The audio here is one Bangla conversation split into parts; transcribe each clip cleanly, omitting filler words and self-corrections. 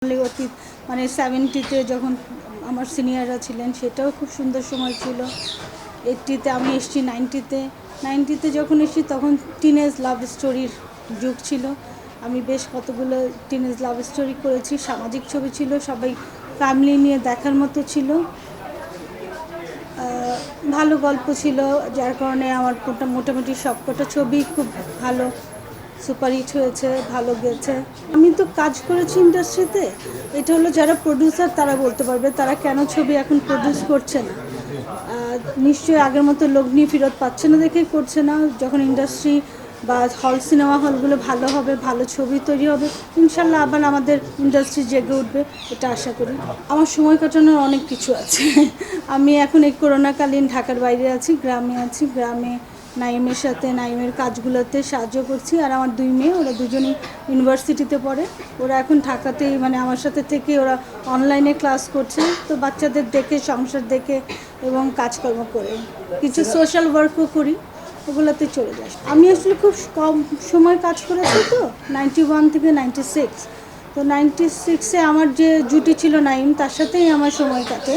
অতীত মানে 70-তে যখন আমার সিনিয়ররা ছিলেন সেটাও খুব সুন্দর সময় ছিল। 80-তে আমি এসেছি, 90-তে যখন এসেছি তখন টিনেজ লাভ স্টোরির যুগ ছিল। আমি বেশ কতগুলো টিনেজ লাভ স্টোরি করেছি, সামাজিক ছবি ছিল, সবাই ফ্যামিলি নিয়ে দেখার মতো ছিল, ভালো গল্প ছিল, যার কারণে আমার মোটামুটি সবকটা ছবি খুব ভালো সুপারহিট হয়েছে, ভালো গেছে। আমি তো কাজ করেছি ইন্ডাস্ট্রিতে, এটা হলো যারা প্রডিউসার তারা বলতে পারবে তারা কেন ছবি এখন প্রডিউস করছে না। নিশ্চয়ই আগের মতো লগ্নি ফেরত পাচ্ছে না দেখেই করছে না। যখন ইন্ডাস্ট্রি বা সিনেমা হলগুলো ভালো হবে, ভালো ছবি তৈরি হবে, ইনশাল্লাহ আবার আমাদের ইন্ডাস্ট্রি জেগে উঠবে, এটা আশা করি। আমার সময় কাটানোর অনেক কিছু আছে। আমি এখন এই করোনাকালীন ঢাকার বাইরে আছি, গ্রামে আছি। গ্রামে নাইমের সাথে নাইমের কাজগুলোতে সাহায্য করছি। আর আমার 2 মেয়ে, ওরা দুজনেই ইউনিভার্সিটিতে পড়ে। ওরা এখন ঢাকাতেই মানে আমার সাথে থেকে ওরা অনলাইনে ক্লাস করছে। তো বাচ্চাদের দেখে, সংসার দেখে এবং কাজকর্ম করে কিছু সোশ্যাল ওয়ার্কও করি, ওগুলোতে চলে যায়। আমি আসলে খুব কম সময় কাজ করেছি, তো 91 থেকে 96। তো 96-এ আমার যে জুটি ছিল নাইম, তার সাথেই আমার সময় কাটে।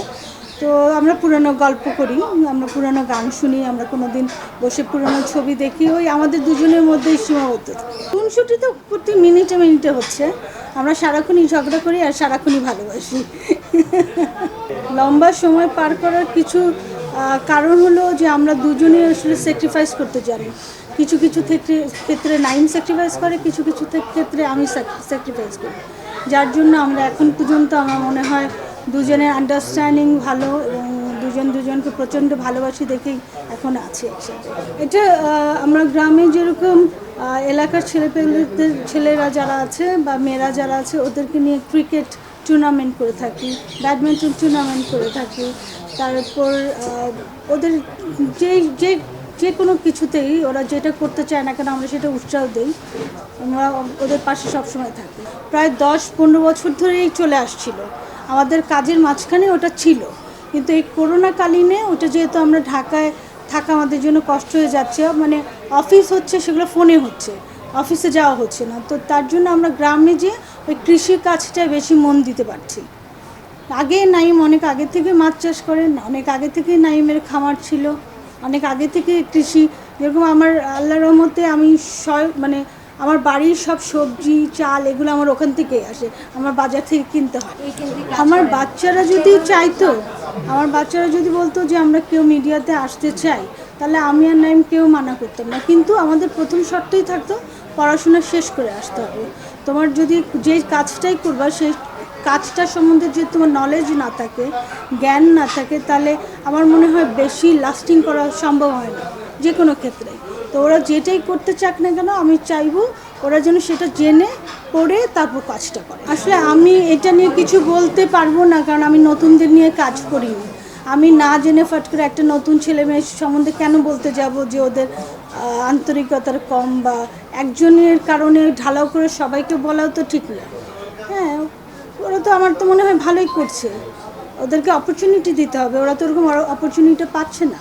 তো আমরা পুরনো গল্প করি, আমরা পুরনো গান শুনি, আমরা কোনো দিন বসে পুরনো ছবি দেখি, ওই আমাদের দুজনের মধ্যেই সীমাবদ্ধ। খুনসুটি তো প্রতি মিনিটে মিনিটে হচ্ছে, আমরা সারাক্ষণই ঝগড়া করি আর সারাক্ষণই ভালোবাসি। লম্বা সময় পার করার কিছু কারণ হলো যে আমরা দুজনেই আসলে স্যাক্রিফাইস করতে জানি। কিছু কিছু ক্ষেত্রে নাইম স্যাক্রিফাইস করে, কিছু কিছু ক্ষেত্রে আমি স্যাক্রিফাইস করি, যার জন্য আমরা এখন পর্যন্ত আমার মনে হয় দুজনের আন্ডারস্ট্যান্ডিং ভালো এবং দুজনকে প্রচণ্ড ভালোবাসি দেখেই এখন আছি একসাথে। এটা আমরা গ্রামে যেরকম এলাকার ছেলেরা যারা আছে বা মেয়েরা যারা আছে ওদেরকে নিয়ে ক্রিকেট টুর্নামেন্ট করে থাকি, ব্যাডমিন্টন টুর্নামেন্ট করে থাকি। তারপর ওদের যে কোনো কিছুতেই ওরা যেটা করতে চায় না কেন আমরা সেটা উৎসাহ দিই, আমরা ওদের পাশে সবসময় থাকি। প্রায় 10-15 বছর ধরেই চলে আসছিল, আমাদের কাজের মাঝখানে ওটা ছিল। কিন্তু এই করোনাকালীনে ওটা যেহেতু আমরা ঢাকায় থাকা আমাদের জন্য কষ্ট হয়ে যাচ্ছে, মানে অফিস হচ্ছে সেগুলো ফোনে হচ্ছে, অফিসে যাওয়া হচ্ছে না, তো তার জন্য আমরা গ্রামে যে ওই কৃষি কাজটায় বেশি মন দিতে পারছি। আগে নাইম অনেক আগে থেকে মাছ চাষ করেন, অনেক আগে থেকে নাইমের খামার ছিল, অনেক আগে থেকে কৃষি, যেরকম আমার আল্লাহর রহমতে আমি মানে আমার বাড়ির সব সবজি চাল এগুলো আমার ওখান থেকেই আসে, আমার বাজার থেকে কিনতে হয়। আমার বাচ্চারা যদি বলতো যে আমরা কেউ মিডিয়াতে আসতে চাই, তাহলে আমি আর নাইম কেউ মানা করতাম না, কিন্তু আমাদের প্রথম শর্তই থাকতো পড়াশোনা শেষ করে আসতে হবে। তোমার যদি যে কাজটাই করবা সেই কাজটা সম্বন্ধে যে তোমার নলেজ না থাকে, জ্ঞান না থাকে, তাহলে আমার মনে হয় বেশি লাস্টিং করা সম্ভব হয় না যে কোনো ক্ষেত্রে। তো ওরা যেটাই করতে চাক না কেন আমি চাইবো ওরা যেন সেটা জেনে পড়ে তারপর কাজটা করে। আসলে আমি এটা নিয়ে কিছু বলতে পারবো না, কারণ আমি নতুনদের নিয়ে কাজ করিনি। আমি না জেনে ফট করে একটা নতুন ছেলে মেয়ের সম্বন্ধে কেন বলতে যাব যে ওদের আন্তরিকতার কম, বা একজনের কারণে ঢালাও করে সবাইকে বলাও তো ঠিক না। হ্যাঁ, ওরা তো আমার তো মনে হয় ভালোই করছে, ওদেরকে অপরচুনিটি দিতে হবে, ওরা তো ওরকম অপরচুনিটি পাচ্ছে না,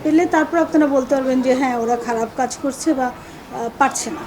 পেলে তারপর আপনারা বলতে পারবেন যে হ্যাঁ ওরা খারাপ কাজ করছে বা পারছে না।